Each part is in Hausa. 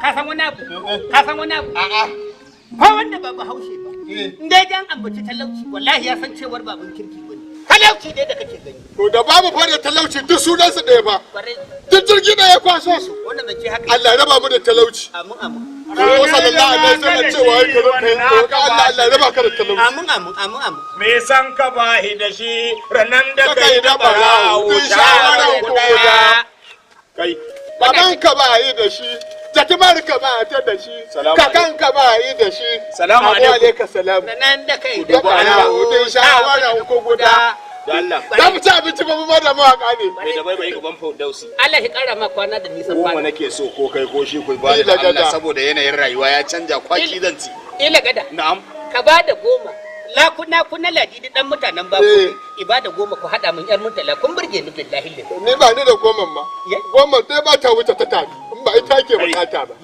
ka san wani abu a'a ko wanda ba Bahaushe ba in dai dan ambaci talauci wallahi ya san cewar babun kirki bane talauci ne da kake gani to da babu fa da talauci duk sunan su ɗaya ba duk jirgi da ya kwaso su wannan zance haka Allah ya raba mu da talauci amin amin ko sallallahu alaihi wasallam cewa yake roƙa Allah ya raba ka da talauci amin me san ka ba da shi ranan da kai da barawo shawara ku da kai baban ka ba yi da shi jatumar ka ba ta da shi kakan ka ba yi da shi salamu alaikum salam nan da kai da barawo din shawara ku guda Allah za mu ci abinci ba mu da mawaka ne kai da bai gaban Faudaus Allah ya kara ma kwana da nisan kwana nake so ko kai ko shi ku ba da Allah saboda yanayin rayuwa ya canja kwaki zanci ila gada na'am ka ba da 10 kuna ladidi dan mutanen babu ibada 10 ku hada mun yar mutala kun burge ni billahi ni ba ni da 10 ma 10 dai ba ta wuce ta tafi in ba ita ke bukata ba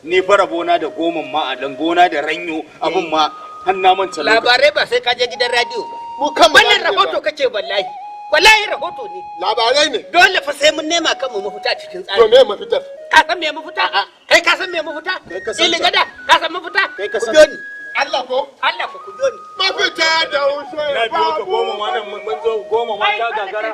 ni fara bona da 10 ma a dan gona da ranyo abun ma har na manta labarai ba sai ka je gidan radio ba mu kan wannan rahoto kake wallahi rahoto ne labarai ne dole fa sai mun nema kanmu mafita cikin tsari to me mafitar ka san me mafita kai ka san me mafita ilin gada ka san mafita kai ka san Allah ko ku biyo ni mafita da ushe na biyo ka 10 ma nan mun zo 10 ma ta gagara